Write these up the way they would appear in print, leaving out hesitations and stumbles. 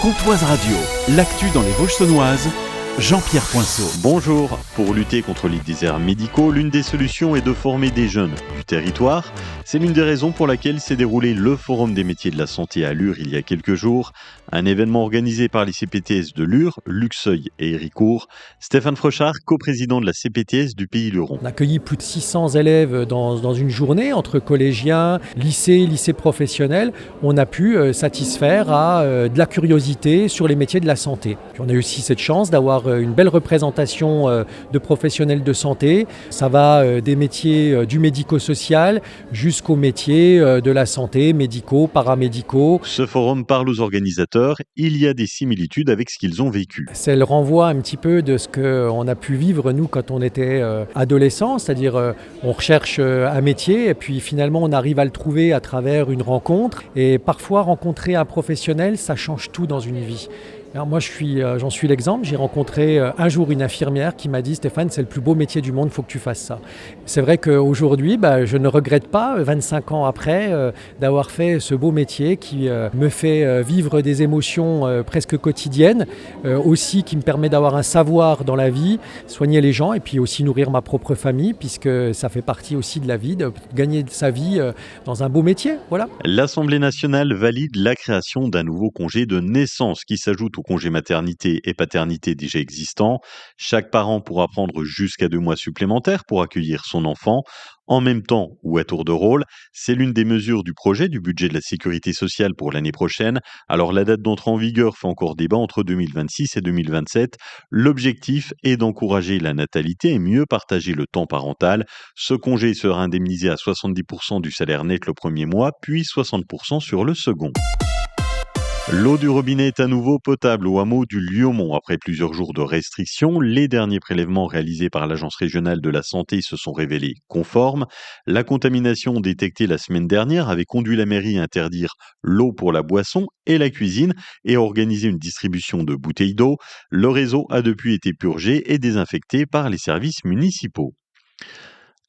Comtoise Radio, l'actu dans les Vosges saunoises, Jean-Pierre Poinceau. Bonjour. Pour lutter contre les déserts médicaux, l'une des solutions est de former des jeunes du territoire. C'est l'une des raisons pour laquelle s'est déroulé le Forum des métiers de la santé à Lure il y a quelques jours. Un événement organisé par les CPTS de Lure, Luxeuil et Héricourt. Stéphane Frochard, coprésident de la CPTS du Pays Luron. On a accueilli plus de 600 élèves dans une journée, entre collégiens, lycées professionnels. On a pu satisfaire à de la curiosité sur les métiers de la santé. Puis on a eu aussi cette chance d'avoir une belle représentation de professionnels de santé. Ça va des métiers du médico-social jusqu'aux métiers de la santé, médicaux, paramédicaux. Ce forum parle aux organisateurs. Il y a des similitudes avec ce qu'ils ont vécu. C'est le renvoi un petit peu de ce qu'on a pu vivre nous quand on était adolescents, c'est-à-dire on recherche un métier et puis finalement on arrive à le trouver à travers une rencontre. Et parfois rencontrer un professionnel, ça change tout dans une vie. Alors moi j'en suis l'exemple, j'ai rencontré un jour une infirmière qui m'a dit « Stéphane, c'est le plus beau métier du monde, il faut que tu fasses ça ». C'est vrai qu'aujourd'hui, je ne regrette pas, 25 ans après, d'avoir fait ce beau métier qui me fait vivre des émotions presque quotidiennes, aussi qui me permet d'avoir un savoir dans la vie, soigner les gens et puis aussi nourrir ma propre famille, puisque ça fait partie aussi de la vie, de gagner sa vie dans un beau métier. Voilà. L'Assemblée nationale valide la création d'un nouveau congé de naissance qui s'ajoute au congé maternité et paternité déjà existant. Chaque parent pourra prendre jusqu'à 2 mois supplémentaires pour accueillir son enfant en même temps ou à tour de rôle. C'est l'une des mesures du projet du budget de la sécurité sociale pour l'année prochaine. Alors la date d'entrée en vigueur fait encore débat entre 2026 et 2027. L'objectif est d'encourager la natalité et mieux partager le temps parental. Ce congé sera indemnisé à 70% du salaire net le premier mois, puis 60% sur le second. L'eau du robinet est à nouveau potable au hameau du Liaumont. Après plusieurs jours de restrictions, les derniers prélèvements réalisés par l'Agence régionale de la santé se sont révélés conformes. La contamination détectée la semaine dernière avait conduit la mairie à interdire l'eau pour la boisson et la cuisine et à organiser une distribution de bouteilles d'eau. Le réseau a depuis été purgé et désinfecté par les services municipaux.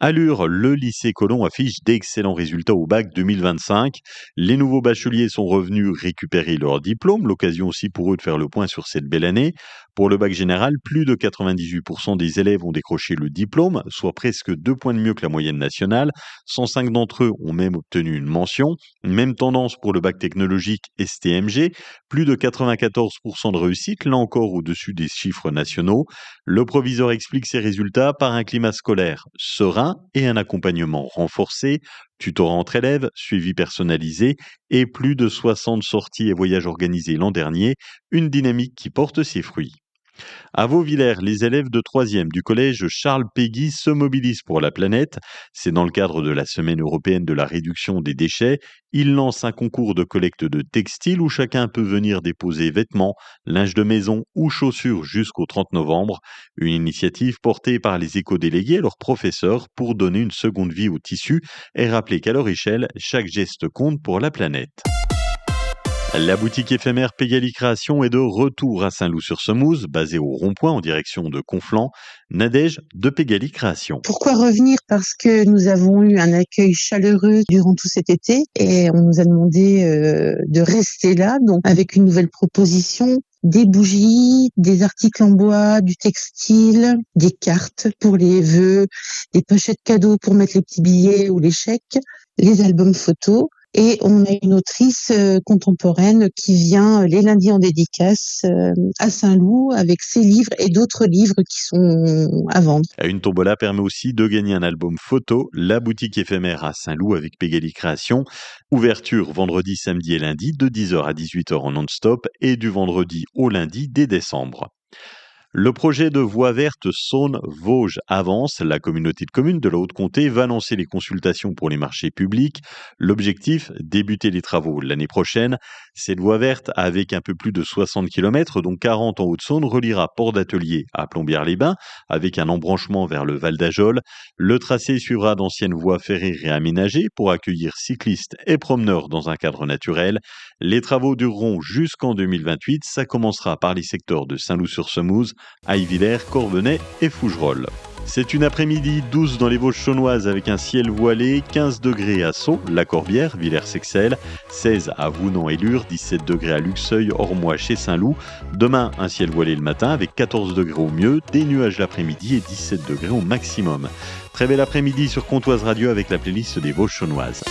À Lure, le lycée Colomb affiche d'excellents résultats au bac 2025. Les nouveaux bacheliers sont revenus récupérer leur diplôme, l'occasion aussi pour eux de faire le point sur cette belle année. Pour le bac général, plus de 98% des élèves ont décroché le diplôme, soit presque 2 points de mieux que la moyenne nationale. 105 d'entre eux ont même obtenu une mention. Même tendance pour le bac technologique STMG, plus de 94% de réussite, là encore au-dessus des chiffres nationaux. Le proviseur explique ces résultats par un climat scolaire serein et un accompagnement renforcé, tutorat entre élèves, suivi personnalisé et plus de 60 sorties et voyages organisés l'an dernier, une dynamique qui porte ses fruits. À Vauvillers, les élèves de 3e du collège Charles Péguy se mobilisent pour la planète. C'est dans le cadre de la Semaine européenne de la réduction des déchets. Ils lancent un concours de collecte de textiles où chacun peut venir déposer vêtements, linge de maison ou chaussures jusqu'au 30 novembre. Une initiative portée par les éco-délégués et leurs professeurs pour donner une seconde vie au tissu et rappeler qu'à leur échelle, chaque geste compte pour la planète. La boutique éphémère Pégali Création est de retour à Saint-Loup-sur-Semouse, basée au rond-point en direction de Conflans. Nadège de Pégali Création. Pourquoi revenir? Parce que nous avons eu un accueil chaleureux durant tout cet été et on nous a demandé de rester là, donc avec une nouvelle proposition. Des bougies, des articles en bois, du textile, des cartes pour les vœux, des pochettes cadeaux pour mettre les petits billets ou les chèques, les albums photos. Et on a une autrice contemporaine qui vient les lundis en dédicace à Saint-Loup avec ses livres et d'autres livres qui sont à vendre. Une tombola permet aussi de gagner un album photo. La boutique éphémère à Saint-Loup avec Pégali Création. Ouverture vendredi, samedi et lundi de 10h à 18h en non-stop et du vendredi au lundi dès décembre. Le projet de voie verte Saône-Vosges avance. La communauté de communes de la Haute-Comté va lancer les consultations pour les marchés publics. L'objectif, débuter les travaux l'année prochaine. Cette voie verte, avec un peu plus de 60 km, dont 40 en Haute-Saône, reliera Port d'Atelier à Plombières-les-Bains, avec un embranchement vers le Val d'Ajol. Le tracé suivra d'anciennes voies ferrées réaménagées pour accueillir cyclistes et promeneurs dans un cadre naturel. Les travaux dureront jusqu'en 2028. Ça commencera par les secteurs de Saint-Loup-sur-Semouse, Aille-Villers, Corbenay et Fougerolles. C'est une après-midi douce dans les Vosges saunoises avec un ciel voilé, 15 degrés à Sceaux, La Corbière, Villers-Sexcel, 16 à Vounan et Lure, 17 degrés à Luxeuil, Ormois chez Saint-Loup. Demain, un ciel voilé le matin avec 14 degrés au mieux, des nuages l'après-midi et 17 degrés au maximum. Très bel après-midi sur Comtoise Radio avec la playlist des Vosges saunoises.